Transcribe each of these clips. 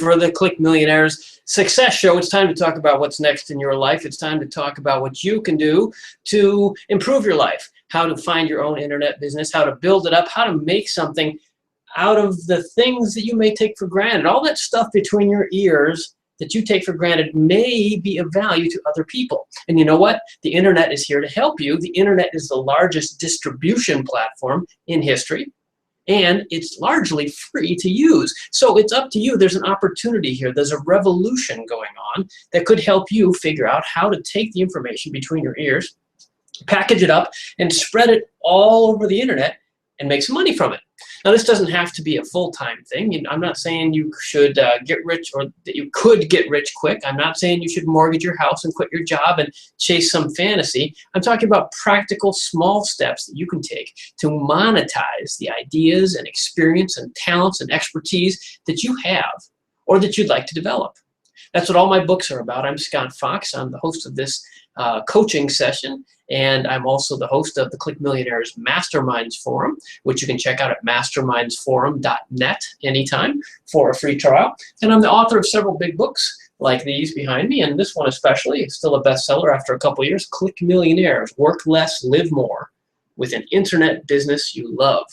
for the Click Millionaires Success Show. It's time to talk about what's next in your life. It's time to talk about what you can do to improve your life, how to find your own internet business, how to build it up, how to make something out of the things that you may take for granted. All that stuff between your ears that you take for granted may be of value to other people. And you know what? The internet is here to help you. The internet is the largest distribution platform in history, and it's largely free to use. So it's up to you. There's an opportunity here. There's a revolution going on that could help you figure out how to take the information between your ears, package it up, and spread it all over the internet and make some money from it. Now, this doesn't have to be a full-time thing. I'm not saying you should get rich, or that you could get rich quick. I'm not saying you should mortgage your house and quit your job and chase some fantasy. I'm talking about practical small steps that you can take to monetize the ideas and experience and talents and expertise that you have or that you'd like to develop. That's what all my books are about. I'm Scott Fox. I'm the host of this coaching session, and I'm also the host of the Click Millionaires Masterminds Forum, which you can check out at mastermindsforum.net anytime for a free trial. And I'm the author of several big books like these behind me, and this one especially is still a bestseller after a couple years, Click Millionaires, Work Less, Live More with an Internet Business You Love.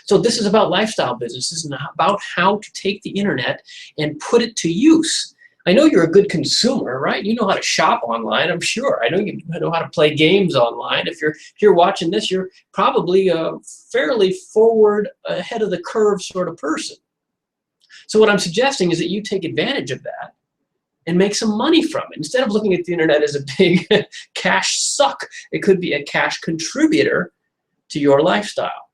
So this is about lifestyle business. This is about how to take the internet and put it to use. I know you're a good consumer, right? You know how to shop online, I'm sure. I know you know how to play games online. If you're here watching this, you're probably a fairly forward, ahead of the curve sort of person. So what I'm suggesting is that you take advantage of that and make some money from it. Instead of looking at the internet as a big cash suck, it could be a cash contributor to your lifestyle.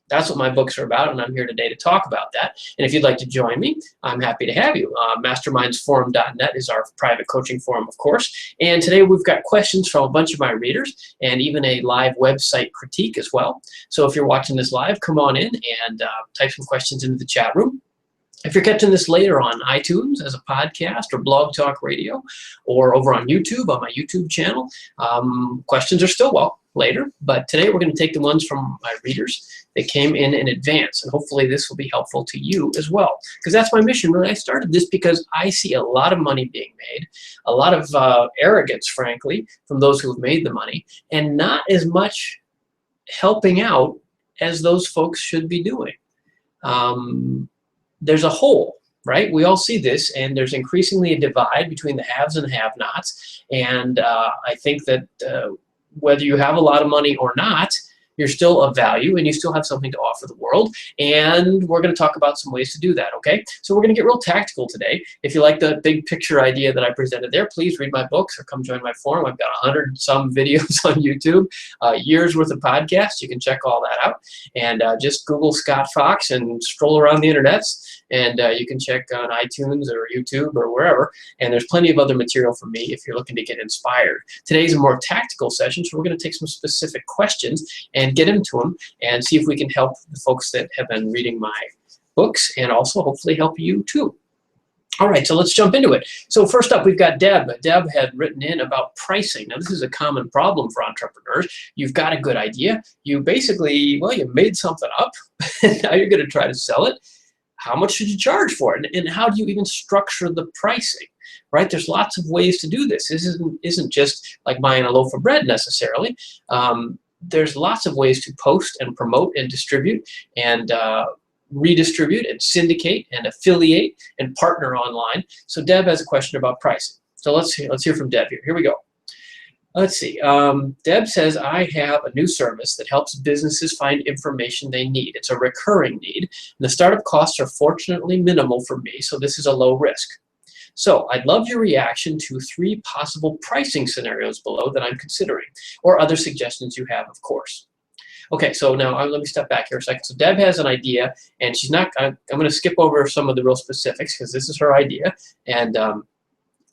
That's what my books are about, and I'm here today to talk about that. And if you'd like to join me, I'm happy to have you. Mastermindsforum.net is our private coaching forum, of course. And today we've got questions from a bunch of my readers and even a live website critique as well. So if you're watching this live, come on in and type some questions into the chat room. If you're catching this later on iTunes as a podcast or Blog Talk Radio or over on YouTube, on my YouTube channel, questions are still welcome later. But today we're going to take the ones from my readers that came in advance. And hopefully this will be helpful to you as well. Because that's my mission, really. I started this because I see a lot of money being made, a lot of arrogance, frankly, from those who have made the money, and not as much helping out as those folks should be doing. There's a hole, right? We all see this, and there's increasingly a divide between the haves and the have-nots. And I think that whether you have a lot of money or not, you're still of value and you still have something to offer the world. And we're going to talk about some ways to do that, okay? So we're going to get real tactical today. If you like the big picture idea that I presented there, please read my books or come join my forum. I've got 100-some videos on YouTube, years worth of podcasts. You can check all that out. And just Google Scott Fox and stroll around the internets. And you can check on iTunes or YouTube or wherever. And there's plenty of other material from me if you're looking to get inspired. Today's a more tactical session, so we're going to take some specific questions and get into them and see if we can help the folks that have been reading my books and also hopefully help you too. All right, so let's jump into it. So first up, we've got Deb. Deb had written in about pricing. Now, this is a common problem for entrepreneurs. You've got a good idea. You basically, well, you made something up. Now you're going to try to sell it. How much should you charge for it? And how do you even structure the pricing, right? There's lots of ways to do this. This isn't just like buying a loaf of bread necessarily. There's lots of ways to post and promote and distribute and redistribute and syndicate and affiliate and partner online. So Deb has a question about pricing. So let's hear from Deb here. Here we go. Let's see. Deb says, I have a new service that helps businesses find information they need. It's a recurring need. And the startup costs are fortunately minimal for me, so this is a low risk. So I'd love your reaction to 3 possible pricing scenarios below that I'm considering, or other suggestions you have, of course. Okay, so now let me step back here a second. So Deb has an idea, and she's not, I'm going to skip over some of the real specifics because this is her idea. And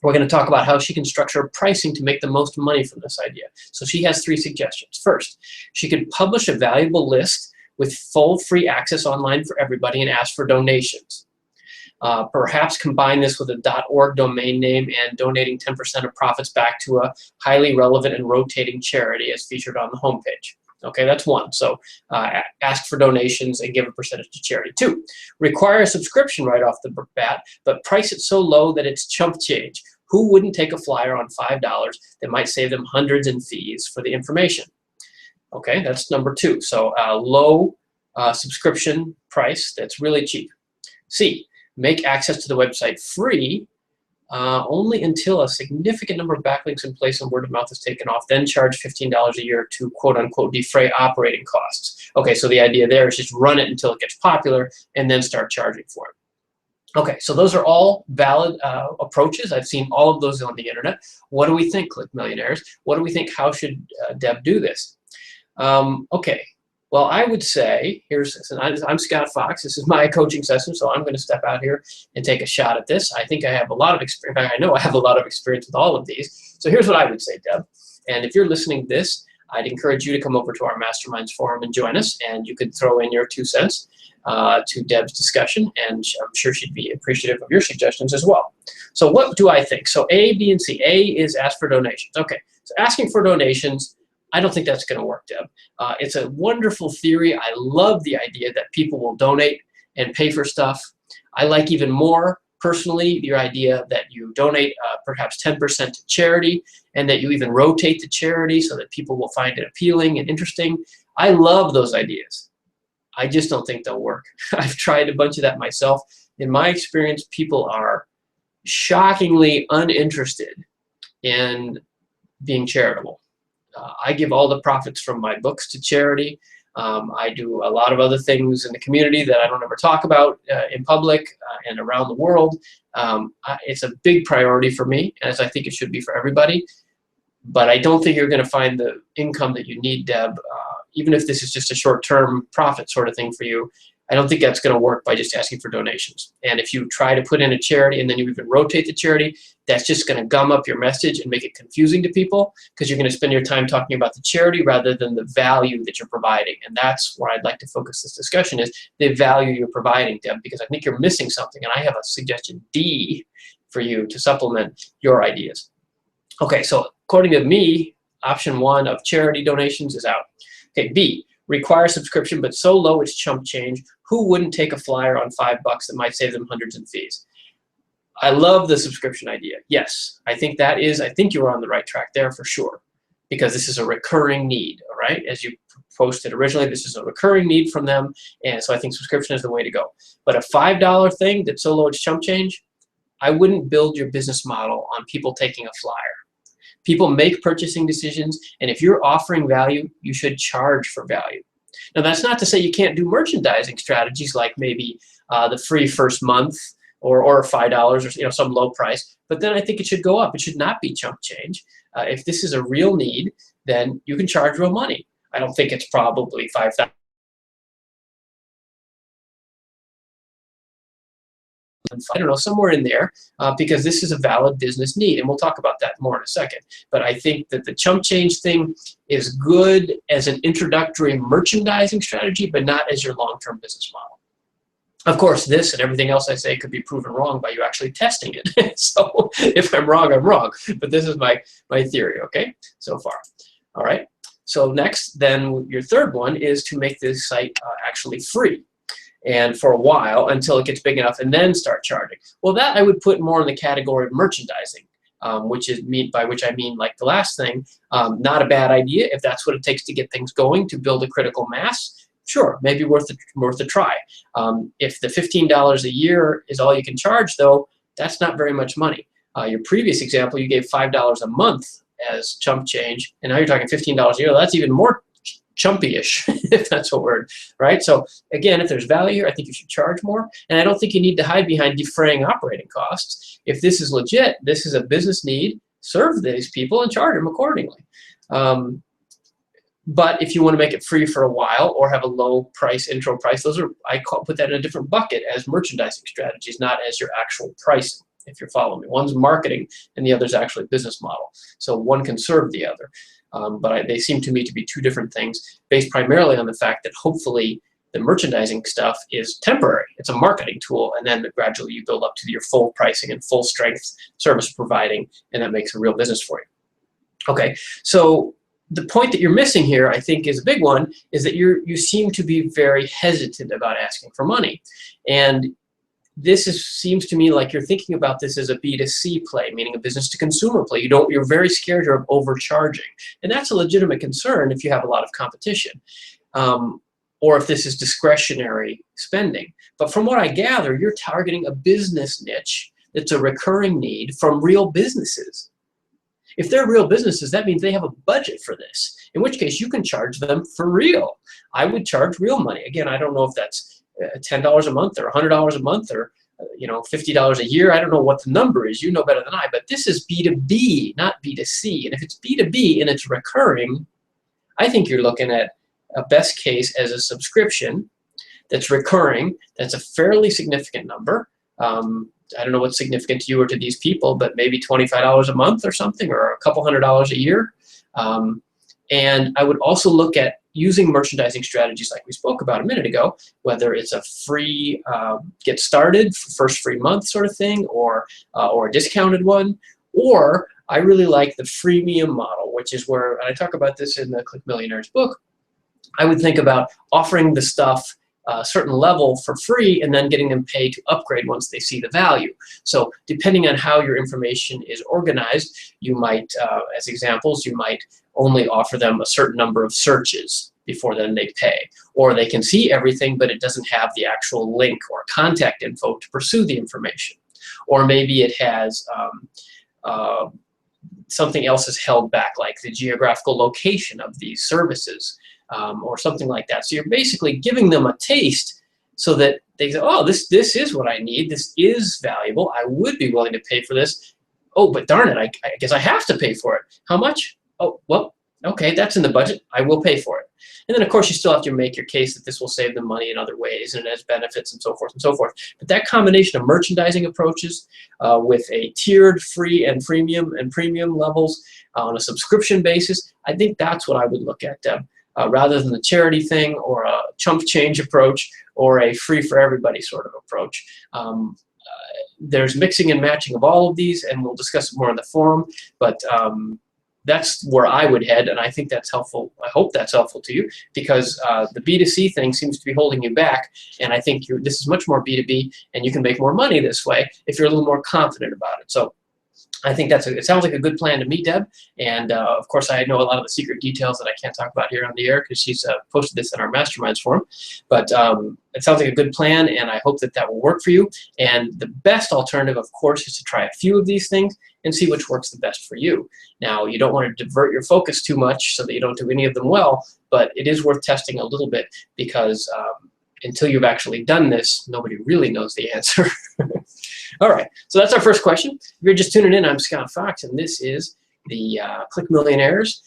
we're going to talk about how she can structure pricing to make the most money from this idea. So she has 3 suggestions. First, she could publish a valuable list with full free access online for everybody and ask for donations. Perhaps combine this with a .org domain name and donating 10% of profits back to a highly relevant and rotating charity as featured on the homepage. Okay, that's one. So ask for donations and give a percentage to charity. 2, require a subscription right off the bat, but price it so low that it's chump change. Who wouldn't take a flyer on $5 that might save them hundreds in fees for the information? Okay, that's number 2. So low subscription price that's really cheap. C, make access to the website free only until a significant number of backlinks in place and word of mouth is taken off, then charge $15 a year to quote unquote defray operating costs. Okay, so the idea there is just run it until it gets popular and then start charging for it. Okay, so those are all valid approaches. I've seen all of those on the internet. What do we think, Click Millionaires? What do we think? How should Deb do this? Okay. Well, I would say, I'm Scott Fox. This is my coaching session, so I'm going to step out here and take a shot at this. I think I have a lot of experience. In fact, I know I have a lot of experience with all of these. So here's what I would say, Deb. And if you're listening to this, I'd encourage you to come over to our Masterminds forum and join us, and you could throw in your 2 cents to Deb's discussion, and I'm sure she'd be appreciative of your suggestions as well. So what do I think? So A, B, and C. A is ask for donations. Okay, so asking for donations, I don't think that's going to work, Deb. It's a wonderful theory. I love the idea that people will donate and pay for stuff. I like even more, personally, your idea that you donate perhaps 10% to charity and that you even rotate the charity so that people will find it appealing and interesting. I love those ideas. I just don't think they'll work. I've tried a bunch of that myself. In my experience, people are shockingly uninterested in being charitable. I give all the profits from my books to charity. I do a lot of other things in the community that I don't ever talk about in public and around the world. It's a big priority for me, as I think it should be for everybody. But I don't think you're going to find the income that you need, Deb, even if this is just a short-term profit sort of thing for you. I don't think that's going to work by just asking for donations. And if you try to put in a charity and then you even rotate the charity, that's just going to gum up your message and make it confusing to people, because you're going to spend your time talking about the charity rather than the value that you're providing. And that's where I'd like to focus this discussion, is the value you're providing, Deb, because I think you're missing something. And I have a suggestion D for you to supplement your ideas. Okay, so according to me, option 1 of charity donations is out. Okay, B, require subscription, but so low it's chump change. Who wouldn't take a flyer on $5 that might save them hundreds in fees? I love the subscription idea. Yes, I think you were on the right track there for sure, because this is a recurring need, all right? As you posted originally, this is a recurring need from them, and so I think subscription is the way to go. But a $5 thing that's so low it's chump change, I wouldn't build your business model on people taking a flyer. People make purchasing decisions, and if you're offering value, you should charge for value. Now, that's not to say you can't do merchandising strategies like maybe the free first month or $5 or some low price, but then I think it should go up. It should not be chump change. If this is a real need, then you can charge real money. I don't think it's probably $5,000. I don't know, somewhere in there, because this is a valid business need, and we'll talk about that more in a second. But I think that the chump change thing is good as an introductory merchandising strategy, but not as your long-term business model. Of course, this and everything else I say could be proven wrong by you actually testing it. So if I'm wrong, I'm wrong. But this is my theory, okay, so far. All right. So next, then, your third one is to make this site actually free, and for a while until it gets big enough, and then start charging. Well, that I would put more in the category of merchandising, by which I mean like the last thing. Not a bad idea if that's what it takes to get things going, to build a critical mass. Sure, maybe worth a try. If the $15 a year is all you can charge, though, that's not very much money. Your previous example, you gave $5 a month as chump change, and now you're talking $15 a year. That's even more chumpy-ish, if that's a word, right? So again, if there's value here, I think you should charge more, and I don't think you need to hide behind defraying operating costs. If this is legit, this is a business need, serve these people and charge them accordingly. But if you want to make it free for a while or have a low price, intro price, put that in a different bucket as merchandising strategies, not as your actual pricing, if you're following me. One's marketing and the other's actually business model. So one can serve the other. But they seem to me to be two different things, based primarily on the fact that hopefully the merchandising stuff is temporary. It's a marketing tool, and then gradually you build up to your full pricing and full strength service providing, and that makes a real business for you. Okay, so the point that you're missing here, I think, is a big one, is that you seem to be very hesitant about asking for money. And seems to me like you're thinking about this as a B2C play, meaning a business to consumer play. You're very scared of overcharging. And that's a legitimate concern if you have a lot of competition, or if this is discretionary spending. But from what I gather, you're targeting a business niche that's a recurring need from real businesses. If they're real businesses, that means they have a budget for this, in which case you can charge them for real. I would charge real money. Again, I don't know if that's $10 a month or $100 a month or $50 a year. I don't know what the number is. You know better than I. But this is B2B, not B2C. And if it's B2B and it's recurring, I think you're looking at a best case as a subscription that's recurring. That's a fairly significant number. I don't know what's significant to you or to these people, but maybe $25 a month or something, or a couple $100s a year. And I would also look at using merchandising strategies like we spoke about a minute ago, whether it's a free get started, first free month sort of thing, or a discounted one, or I really like the freemium model, which is where, and I talk about this in the Click Millionaires book, I would think about offering the stuff a certain level for free and then getting them paid to upgrade once they see the value. So depending on how your information is organized, you might, as examples, you might only offer them a certain number of searches before then they pay. Or they can see everything, but it doesn't have the actual link or contact info to pursue the information. Or maybe it has something else is held back, like the geographical location of these services. Or something like that. So you're basically giving them a taste so that they say, oh, this is what I need. This is valuable. I would be willing to pay for this. Oh, but darn it, I guess I have to pay for it. How much? Oh, well, okay, that's in the budget. I will pay for it. And then, of course, you still have to make your case that this will save them money in other ways and it has benefits and so forth and so forth. But that combination of merchandising approaches with a tiered free and premium levels on a subscription basis, I think that's what I would look at. Rather than the charity thing or a chump change approach or a free for everybody sort of approach. There's mixing and matching of all of these, and we'll discuss it more in the forum, but that's where I would head, and I think that's helpful. I hope that's helpful to you, because the B2C thing seems to be holding you back, and I think this is much more B2B, and you can make more money this way if you're a little more confident about it. So I think it sounds like a good plan to me, Deb. And of course, I know a lot of the secret details that I can't talk about here on the air because she's posted this in our Masterminds forum. But it sounds like a good plan, and I hope that that will work for you. And the best alternative, of course, is to try a few of these things and see which works the best for you. Now, you don't want to divert your focus too much so that you don't do any of them well, but it is worth testing a little bit because until you've actually done this, nobody really knows the answer. All right, so that's our first question. If you're just tuning in, I'm Scott Fox, and this is the Click Millionaires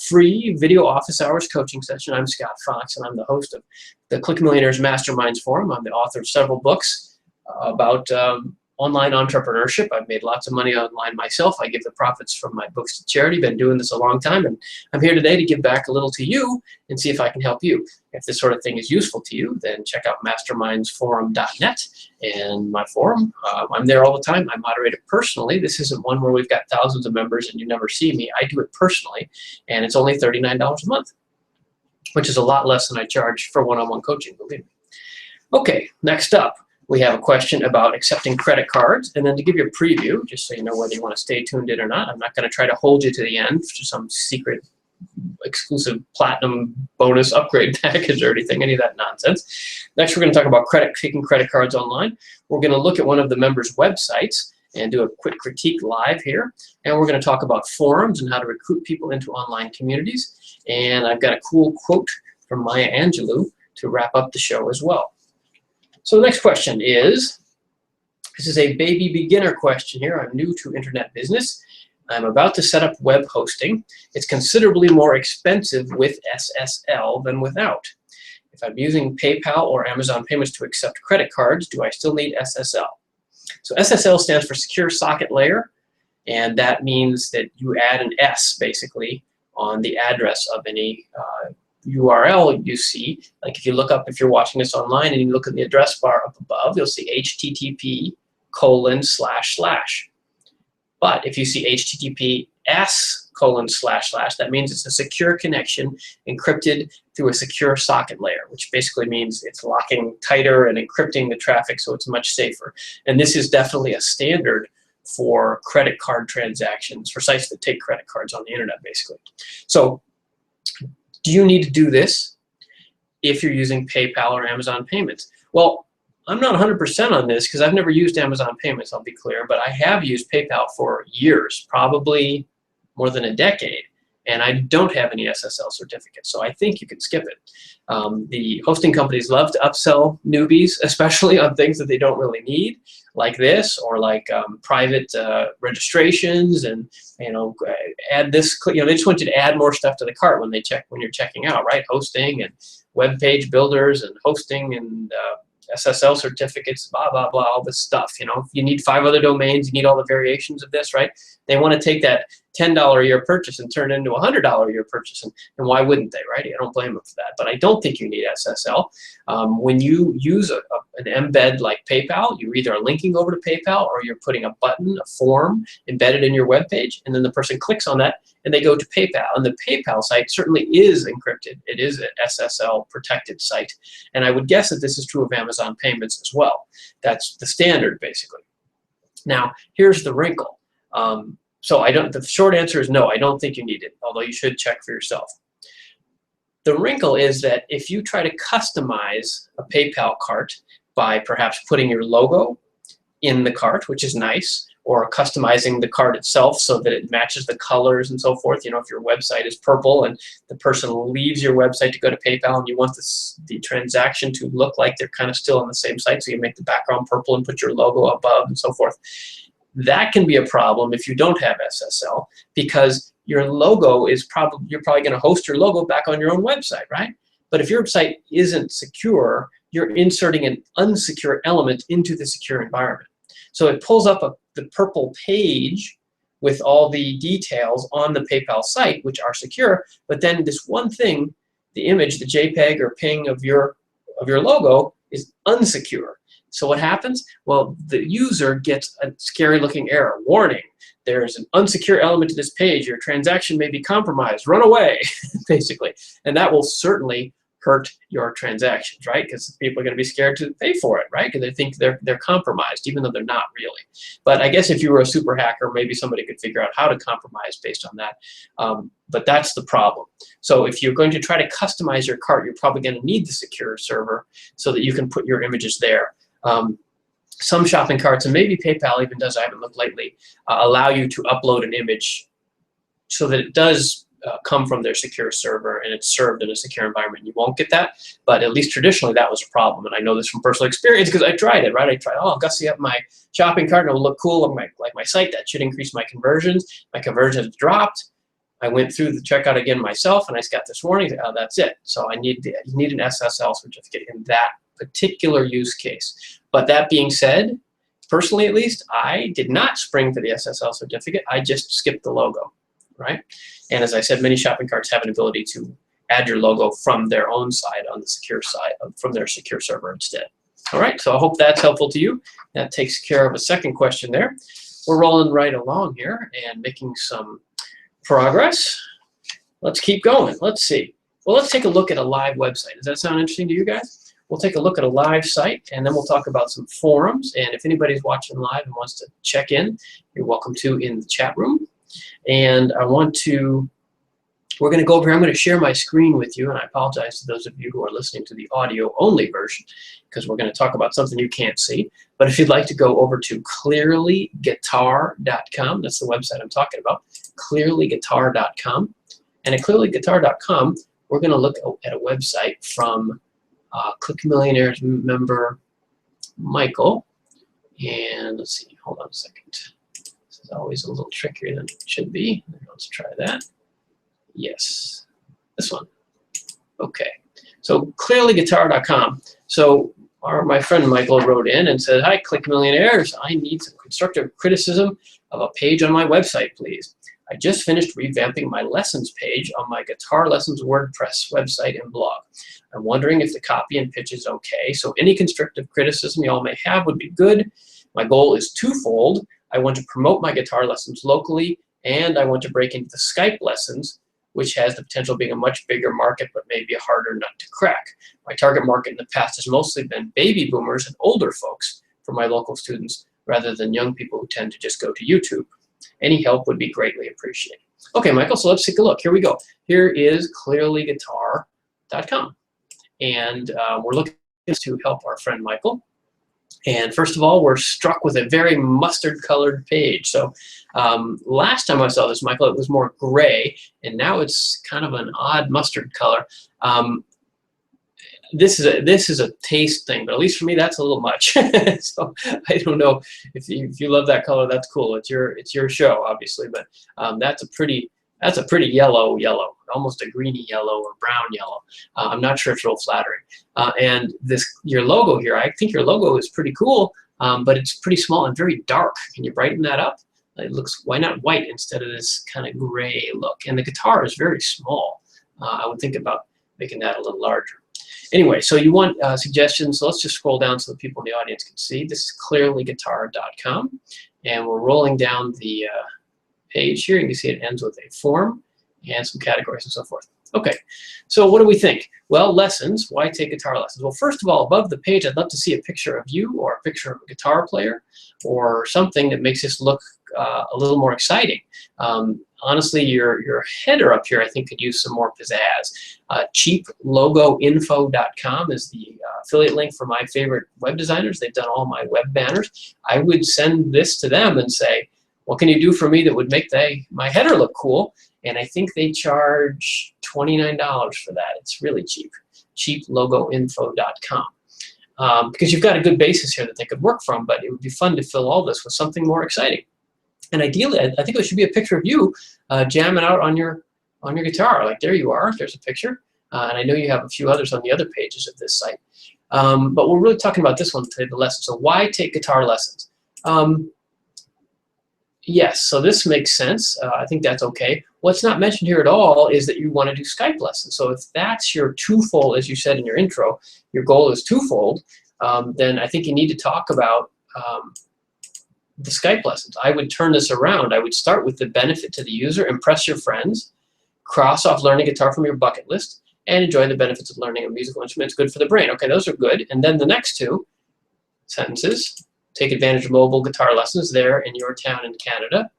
free video office hours coaching session. I'm Scott Fox, and I'm the host of the Click Millionaires Masterminds Forum. I'm the author of several books about online entrepreneurship. I've made lots of money online myself. I give the profits from my books to charity. Been doing this a long time, and I'm here today to give back a little to you and see if I can help you. If this sort of thing is useful to you, then check out mastermindsforum.net and my forum. I'm there all the time. I moderate it personally. This isn't one where we've got thousands of members and you never see me. I do it personally, and it's only $39 a month, which is a lot less than I charge for one-on-one coaching, believe me. Okay, next up, we have a question about accepting credit cards. And then to give you a preview, just so you know whether you want to stay tuned in or not, I'm not going to try to hold you to the end for some secret exclusive platinum bonus upgrade package or anything, any of that nonsense. Next, we're going to talk about taking credit cards online. We're going to look at one of the members' websites and do a quick critique live here. And we're going to talk about forums and how to recruit people into online communities. And I've got a cool quote from Maya Angelou to wrap up the show as well. So the next question is, this is a baby beginner question here. I'm new to internet business. I'm about to set up web hosting. It's considerably more expensive with SSL than without. If I'm using PayPal or Amazon Payments to accept credit cards, do I still need SSL? So SSL stands for Secure Socket Layer, and that means that you add an S basically on the address of any URL you see. Like if you look up, if you're watching this online and you look at the address bar up above, you'll see http:// But if you see HTTPS:// that means it's a secure connection encrypted through a secure socket layer, which basically means it's locking tighter and encrypting the traffic so it's much safer. And this is definitely a standard for credit card transactions, for sites that take credit cards on the internet, basically. So do you need to do this if you're using PayPal or Amazon Payments? Well, I'm not 100% on this because I've never used Amazon Payments, I'll be clear, but I have used PayPal for years, probably more than a decade, and I don't have any SSL certificates, so I think you can skip it. The hosting companies love to upsell newbies, especially on things that they don't really need, like this, or like private registrations, and add this. They just want you to add more stuff to the cart when you're checking out, right? Hosting and web page builders and hosting and SSL certificates, blah, blah, blah, all this stuff. You need 5 other domains, you need all the variations of this, right? They want to take that $10 a year purchase and turn it into a $100 a year purchase, and why wouldn't they, right? I don't blame them for that, but I don't think you need SSL. When you use an embed like PayPal, you either are linking over to PayPal or you're putting a button, a form embedded in your web page, and then the person clicks on that and they go to PayPal. And the PayPal site certainly is encrypted. It is an SSL protected site. And I would guess that this is true of Amazon Payments as well. That's the standard, basically. Now, here's the wrinkle. The short answer is no, I don't think you need it, although you should check for yourself. The wrinkle is that if you try to customize a PayPal cart by perhaps putting your logo in the cart, which is nice, or customizing the cart itself so that it matches the colors and so forth. If your website is purple and the person leaves your website to go to PayPal and you want the transaction to look like they're kind of still on the same site, so you make the background purple and put your logo above and so forth. That can be a problem if you don't have SSL, because your logo is you're probably going to host your logo back on your own website, right? But if your site isn't secure, you're inserting an unsecure element into the secure environment. So it pulls up the purple page with all the details on the PayPal site, which are secure, but then this one thing, the image, the JPEG or PNG of your logo, is unsecure. So what happens? Well, the user gets a scary looking error. Warning, there's an unsecure element to this page. Your transaction may be compromised. Run away, basically. And that will certainly hurt your transactions, right? Because people are going to be scared to pay for it, right? Because they think they're compromised, even though they're not really. But I guess if you were a super hacker, maybe somebody could figure out how to compromise based on that. But that's the problem. So if you're going to try to customize your cart, you're probably going to need the secure server so that you can put your images there. Some shopping carts, and maybe PayPal even does, I haven't looked lately, allow you to upload an image so that it does come from their secure server and it's served in a secure environment. You won't get that, but at least traditionally that was a problem, and I know this from personal experience because I tried it, right? I tried, I'll gussy up my shopping cart and it'll look cool on like my site. That should increase my conversions. My conversions dropped. I went through the checkout again myself, and I just got this warning. Oh, that's it. So you need an SSL certificate in that particular use case. But that being said, personally at least, I did not spring for the SSL certificate. I just skipped the logo, right? And as I said, many shopping carts have an ability to add your logo from their own side, on the secure side, from their secure server instead. All right, so I hope that's helpful to you. That takes care of a second question there. We're rolling right along here and making some progress. Let's keep going. Let's see. Well, let's take a look at a live website. Does that sound interesting to you guys? We'll take a look at a live site, and then we'll talk about some forums. And if anybody's watching live and wants to check in, you're welcome to in the chat room. And we're going to go over here. I'm going to share my screen with you, and I apologize to those of you who are listening to the audio-only version, because we're going to talk about something you can't see. But if you'd like to go over to clearlyguitar.com, that's the website I'm talking about, clearlyguitar.com. And at clearlyguitar.com, we're going to look at a website from Click Millionaire's member Michael. And let's see, hold on a second. This is always a little trickier than it should be. Let's try that. Yes, this one. Okay, so clearlyguitar.com. So my friend Michael wrote in and said, "Hi, Click Millionaires. I need some constructive criticism of a page on my website, please. I just finished revamping my lessons page on my Guitar Lessons WordPress website and blog. I'm wondering if the copy and pitch is okay, so any constructive criticism y'all may have would be good. My goal is twofold. I want to promote my guitar lessons locally, and I want to break into the Skype lessons, which has the potential of being a much bigger market, but maybe a harder nut to crack. My target market in the past has mostly been baby boomers and older folks for my local students, rather than young people who tend to just go to YouTube. Any help would be greatly appreciated. Okay, Michael, so let's take a look. Here we go. Here is clearlyguitar.com. And we're looking to help our friend Michael. And first of all, we're struck with a very mustard-colored page. So last time I saw this, Michael, it was more gray, and now it's kind of an odd mustard color. This is a taste thing, but at least for me, that's a little much. So I don't know if you love that color. That's cool. It's your show, obviously, but that's a pretty yellow, almost a greeny yellow or brown yellow. I'm not sure it's real flattering. And your logo here, I think your logo is pretty cool, but it's pretty small and very dark. Can you brighten that up? It looks, why not white instead of this kind of gray look? And the guitar is very small. I would think about making that a little larger. Anyway, so you want suggestions, so let's just scroll down so the people in the audience can see. This is clearlyguitar.com, and we're rolling down the page here. You can see it ends with a form and some categories and so forth. Okay, so what do we think? Well, lessons. Why take guitar lessons? Well, first of all, above the page, I'd love to see a picture of you or a picture of a guitar player or something that makes this look a little more exciting. Honestly, your header up here, I think, could use some more pizzazz. Cheaplogoinfo.com is the affiliate link for my favorite web designers. They've done all my web banners. I would send this to them and say, what can you do for me that would make my header look cool? And I think they charge $29 for that. It's really cheap. Cheaplogoinfo.com. Because you've got a good basis here that they could work from, but it would be fun to fill all this with something more exciting. And ideally, I think it should be a picture of you jamming out on your guitar. Like, there you are. There's a picture. And I know you have a few others on the other pages of this site. But we're really talking about this one today, the lesson. So why take guitar lessons? Yes, so this makes sense. I think that's okay. What's not mentioned here at all is that you want to do Skype lessons. So if that's your twofold, as you said in your intro, your goal is twofold, then I think you need to talk about the Skype lessons. I would turn this around. I would start with the benefit to the user, impress your friends, cross off learning guitar from your bucket list, and enjoy the benefits of learning a musical instrument. It's good for the brain. Okay, those are good. And then the next two sentences, take advantage of mobile guitar lessons there in your town in Canada.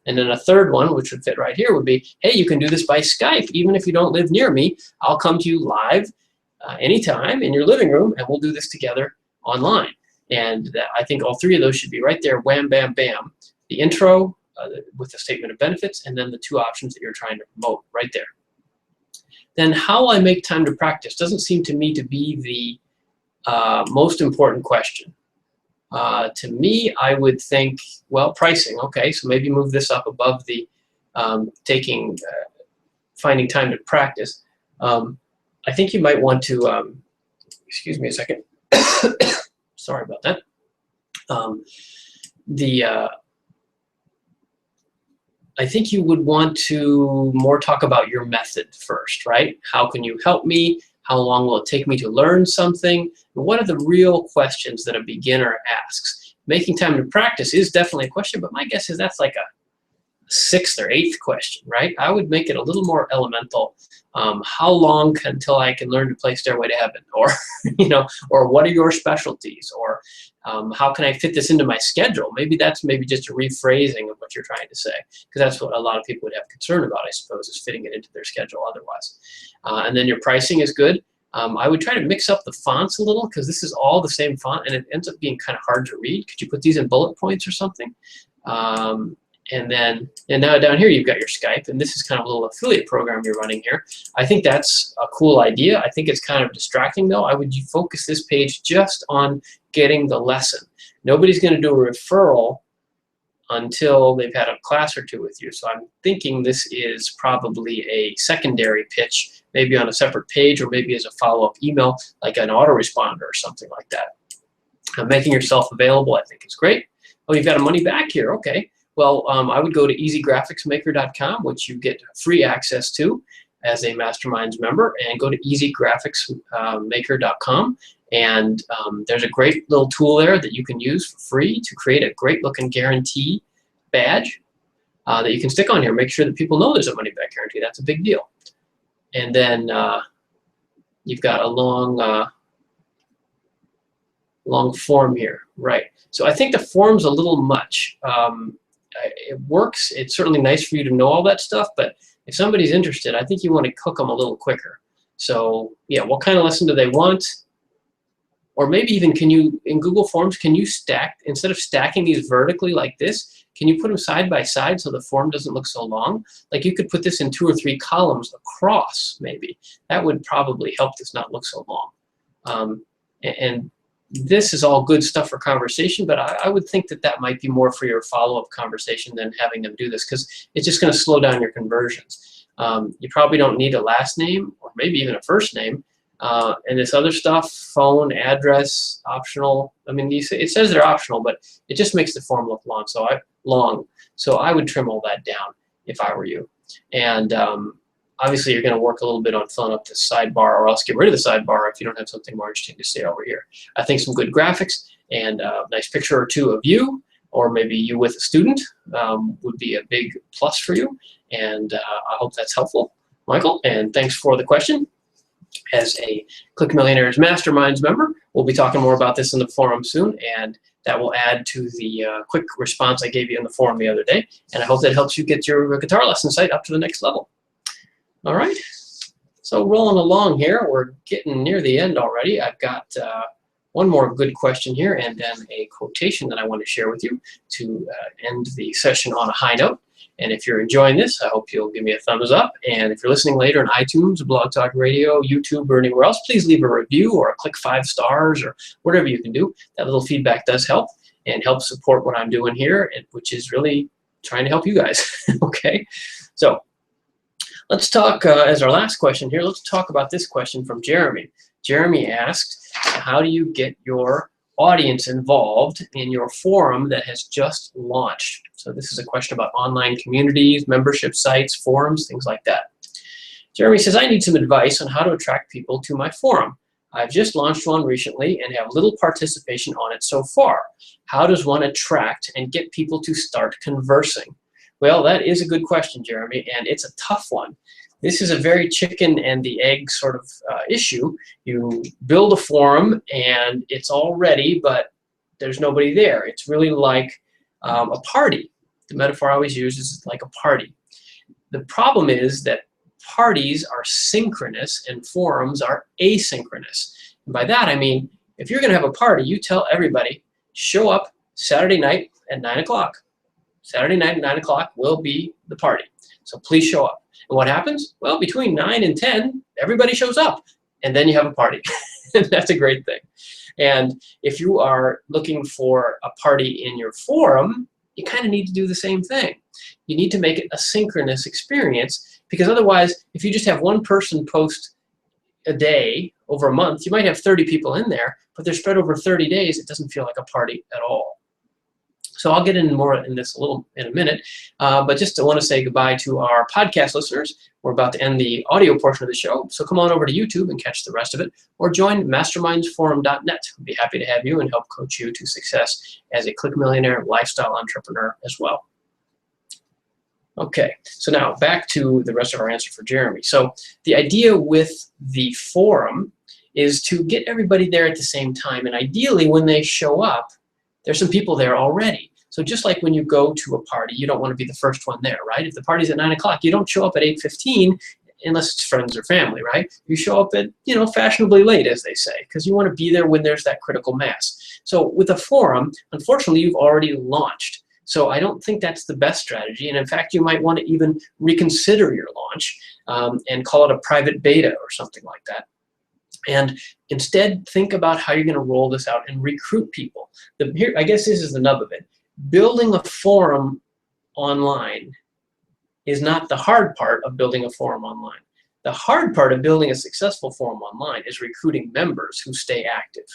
And then a third one, which would fit right here, would be, hey, you can do this by Skype. Even if you don't live near me, I'll come to you live anytime in your living room, and we'll do this together online. And I think all three of those should be right there, wham, bam, bam. The intro with the statement of benefits, and then the two options that you're trying to promote right there. Then how will I make time to practice? Doesn't seem to me to be the most important question. To me, I would think, well, pricing. Okay, so maybe move this up above the finding time to practice. I think you might want to, excuse me a second. Sorry about that. I think you would want to more talk about your method first, right? How can you help me? How long will it take me to learn something? What are the real questions that a beginner asks? Making time to practice is definitely a question, but my guess is that's like a 6th or 8th question, right? I would make it a little more elemental. How long until I can learn to play Stairway to Heaven? Or, or what are your specialties? Or how can I fit this into my schedule? Maybe that's just a rephrasing of what you're trying to say, because that's what a lot of people would have concern about, I suppose, is fitting it into their schedule otherwise. And then your pricing is good. I would try to mix up the fonts a little, because this is all the same font, and it ends up being kind of hard to read. Could you put these in bullet points or something? And now down here you've got your Skype, and this is kind of a little affiliate program you're running here. I think that's a cool idea. I think it's kind of distracting though. I would focus this page just on getting the lesson. Nobody's going to do a referral until they've had a class or two with you. So I'm thinking this is probably a secondary pitch, maybe on a separate page, or maybe as a follow-up email, like an autoresponder or something like that. Making yourself available, I think, is great. Oh, you've got a money back here. Okay. Well, I would go to easygraphicsmaker.com, which you get free access to. as a MasterMinds member, and go to easygraphicsmaker.com. And there's a great little tool there that you can use for free to create a great looking guarantee badge that you can stick on here. Make sure that people know there's a money back guarantee. That's a big deal. And then you've got a long form here, right? So I think the form's a little much. It works. It's certainly nice for you to know all that stuff, but if somebody's interested, I think you want to cook them a little quicker. So yeah, what kind of lesson do they want? Or maybe even, can you, in Google Forms, can you stack, instead of stacking these vertically like this, can you put them side by side so the form doesn't look so long? Like you could put this in 2 or 3 columns across, maybe. That would probably help this not look so long. And this is all good stuff for conversation, but I would think that that might be more for your follow-up conversation than having them do this, because it's just going to slow down your conversions. You probably don't need a last name or maybe even a first name. And this other stuff, phone, address, optional. I mean, it says they're optional, but it just makes the form look long. So I would trim all that down if I were you. And obviously, you're going to work a little bit on filling up the sidebar, or else get rid of the sidebar if you don't have something more interesting to say over here. I think some good graphics and a nice picture or two of you, or maybe you with a student, would be a big plus for you. And I hope that's helpful, Michael. And thanks for the question. As a Click Millionaires Masterminds member, we'll be talking more about this in the forum soon, and that will add to the quick response I gave you in the forum the other day. And I hope that helps you get your guitar lesson site up to the next level. All right, so rolling along here, we're getting near the end already. I've got one more good question here, and then a quotation that I want to share with you to end the session on a high note. And if you're enjoying this, I hope you'll give me a thumbs up. And if you're listening later on iTunes, Blog Talk Radio, YouTube, or anywhere else, please leave a review or click 5 stars or whatever you can do. That little feedback does help and helps support what I'm doing here, which is really trying to help you guys. Okay, so let's talk, as our last question here, let's talk about this question from Jeremy. Jeremy asked, how do you get your audience involved in your forum that has just launched? So this is a question about online communities, membership sites, forums, things like that. Jeremy says, I need some advice on how to attract people to my forum. I've just launched one recently and have little participation on it so far. How does one attract and get people to start conversing? Well, that is a good question, Jeremy, and it's a tough one. This is a very chicken and the egg sort of issue. You build a forum and it's all ready, but there's nobody there. It's really like a party. The metaphor I always use is like a party. The problem is that parties are synchronous and forums are asynchronous. And by that I mean, if you're going to have a party, you tell everybody, show up Saturday night at 9 o'clock. Saturday night at 9 o'clock will be the party. So please show up. And what happens? Well, between 9 and 10, everybody shows up. And then you have a party. That's a great thing. And if you are looking for a party in your forum, you kind of need to do the same thing. You need to make it a synchronous experience, because otherwise, if you just have one person post a day over a month, you might have 30 people in there, but they're spread over 30 days. It doesn't feel like a party at all. So I'll get into more in this in a minute, but just want to say goodbye to our podcast listeners. We're about to end the audio portion of the show, so come on over to YouTube and catch the rest of it, or join mastermindsforum.net. We'd be happy to have you and help coach you to success as a Click Millionaire lifestyle entrepreneur as well. Okay, so now back to the rest of our answer for Jeremy. So the idea with the forum is to get everybody there at the same time, and ideally when they show up, there's some people there already. So just like when you go to a party, you don't want to be the first one there, right? If the party's at 9 o'clock, you don't show up at 8:15 unless it's friends or family, right? You show up at, fashionably late, as they say, because you want to be there when there's that critical mass. So with a forum, unfortunately, you've already launched. So I don't think that's the best strategy. And in fact, you might want to even reconsider your launch and call it a private beta or something like that. And instead, think about how you're going to roll this out and recruit people. Here, I guess this is the nub of it. Building a forum online is not the hard part of building a forum online. The hard part of building a successful forum online is recruiting members who stay active.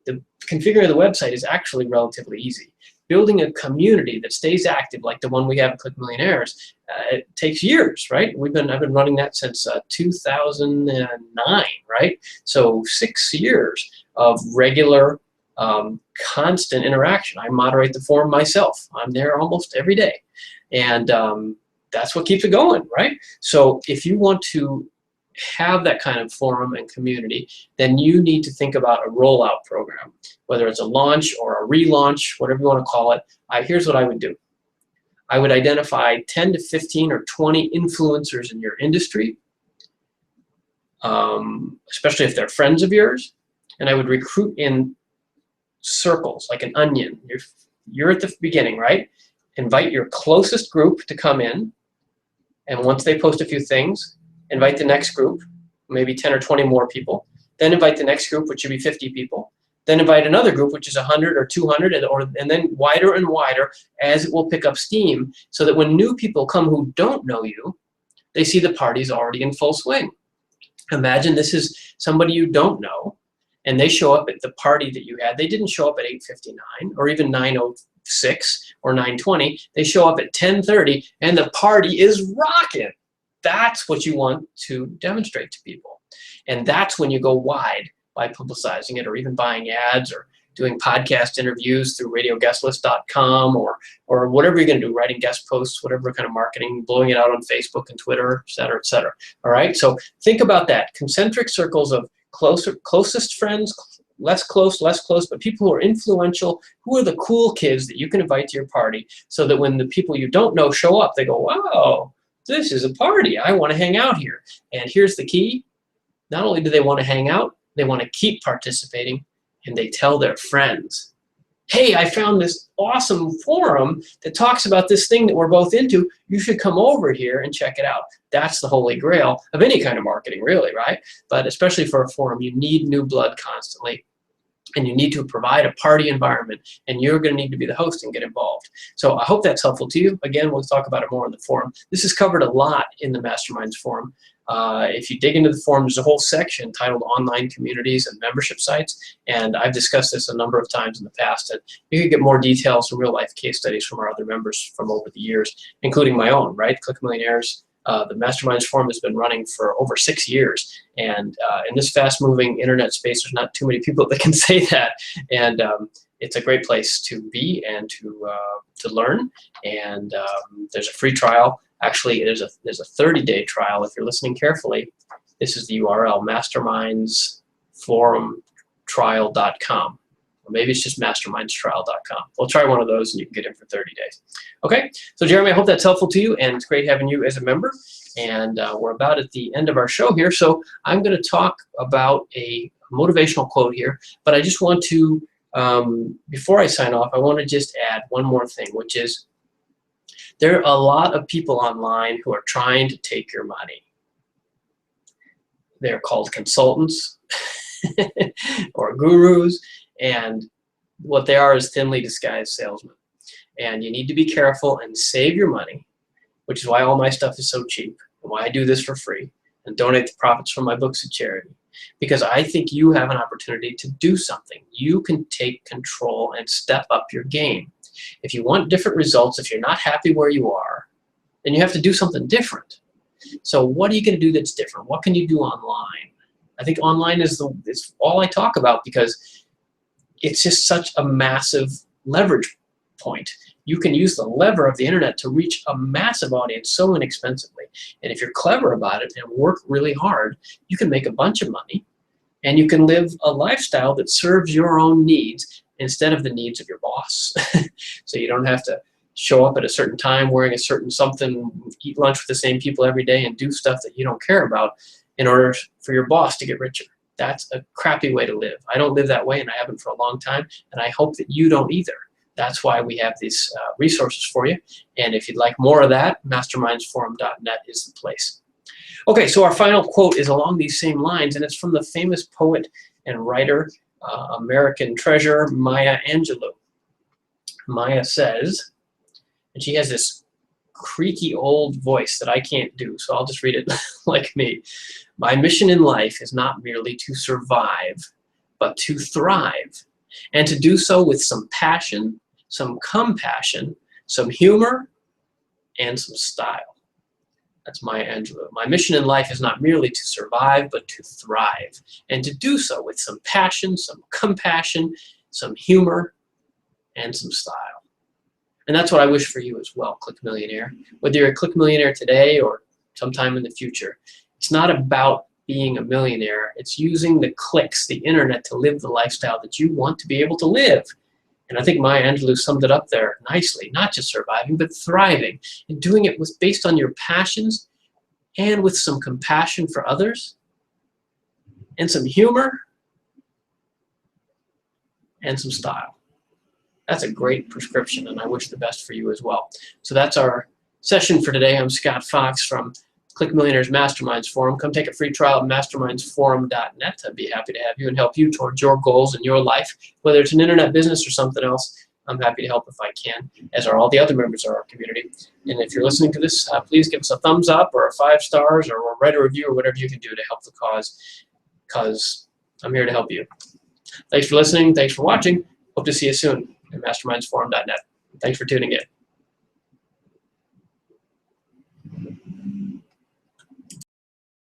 The configuring of the website is actually relatively easy. building a community that stays active, like the one we have at Click Millionaires, it takes years, right? I've been running that since 2009, right? So 6 years of regular, constant interaction. I moderate the forum myself. I'm there almost every day, and that's what keeps it going, right? So if you want to have that kind of forum and community, then you need to think about a rollout program, whether it's a launch or a relaunch, whatever you want to call it. Here's what I would do. I would identify 10 to 15 or 20 influencers in your industry, especially if they're friends of yours, and I would recruit in circles, like an onion. You're at the beginning, right? Invite your closest group to come in, and once they post a few things, invite the next group, maybe 10 or 20 more people. Then invite the next group, which should be 50 people. Then invite another group, which is 100 or 200, and then wider and wider as it will pick up steam, so that when new people come who don't know you, they see the party's already in full swing. Imagine this is somebody you don't know, and they show up at the party that you had. They didn't show up at 8:59 or even 9:06 or 9:20. They show up at 10:30, and the party is rocking. That's what you want to demonstrate to people. And that's when you go wide by publicizing it, or even buying ads, or doing podcast interviews through radioguestlist.com, or whatever you're going to do, writing guest posts, whatever kind of marketing, blowing it out on Facebook and Twitter, et cetera, et cetera. All right, so think about that. Concentric circles of closest friends, less close, but people who are influential, who are the cool kids that you can invite to your party, so that when the people you don't know show up, they go, wow, this is a party. I want to hang out here. And here's the key. Not only do they want to hang out, they want to keep participating, and they tell their friends, hey, I found this awesome forum that talks about this thing that we're both into. You should come over here and check it out. That's the holy grail of any kind of marketing, really, right? But especially for a forum, you need new blood constantly. And you need to provide a party environment, and you're going to need to be the host and get involved. So I hope that's helpful to you. Again, we'll talk about it more in the forum. This is covered a lot in the Masterminds forum. If you dig into the forum, there's a whole section titled Online Communities and Membership Sites, and I've discussed this a number of times in the past, and you can get more details from real-life case studies from our other members from over the years, including my own, right? Click Millionaires. The Masterminds forum has been running for over 6 years, and in this fast-moving internet space, there's not too many people that can say that, and it's a great place to be and to learn. And there's a free trial. Actually, there's a 30-day trial if you're listening carefully. This is the URL, mastermindsforumtrial.com. Or maybe it's just mastermindstrial.com. We'll try one of those, and you can get in for 30 days. Okay, so Jeremy, I hope that's helpful to you, and it's great having you as a member. And we're about at the end of our show here, so I'm going to talk about a motivational quote here, but I just want to, before I sign off, I want to just add one more thing, which is there are a lot of people online who are trying to take your money. They're called consultants or gurus, and what they are is thinly disguised salesmen. And you need to be careful and save your money, which is why all my stuff is so cheap, and why I do this for free, and donate the profits from my books to charity. Because I think you have an opportunity to do something. You can take control and step up your game. If you want different results, if you're not happy where you are, then you have to do something different. So what are you going to do that's different? What can you do online? I think online is all I talk about, because it's just such a massive leverage point. You can use the lever of the internet to reach a massive audience so inexpensively. And if you're clever about it and work really hard, you can make a bunch of money, and you can live a lifestyle that serves your own needs instead of the needs of your boss. So you don't have to show up at a certain time wearing a certain something, eat lunch with the same people every day, and do stuff that you don't care about in order for your boss to get richer. That's a crappy way to live. I don't live that way, and I haven't for a long time, and I hope that you don't either. That's why we have these resources for you. And if you'd like more of that, mastermindsforum.net is the place. Okay, so our final quote is along these same lines, and it's from the famous poet and writer, American treasure, Maya Angelou. Maya says, and she has this creaky old voice that I can't do, so I'll just read it like me. My mission in life is not merely to survive, but to thrive, and to do so with some passion some compassion, some humor, and some style. That's Maya Angelou. My mission in life is not merely to survive, but to thrive, and to do so with some passion, some compassion, some humor, and some style. And that's what I wish for you as well, Click Millionaire. Whether you're a Click Millionaire today or sometime in the future, it's not about being a millionaire. It's using the clicks, the internet, to live the lifestyle that you want to be able to live. And I think Maya Angelou summed it up there nicely. Not just surviving, but thriving. And doing it based on your passions and with some compassion for others and some humor and some style. That's a great prescription, and I wish the best for you as well. So that's our session for today. I'm Scott Fox from Click Millionaire's Masterminds Forum. Come take a free trial at mastermindsforum.net. I'd be happy to have you and help you towards your goals in your life, whether it's an internet business or something else. I'm happy to help if I can, as are all the other members of our community. And if you're listening to this, please give us a thumbs up or 5 stars or write a review or whatever you can do to help the cause, because I'm here to help you. Thanks for listening. Thanks for watching. Hope to see you soon at mastermindsforum.net. Thanks for tuning in.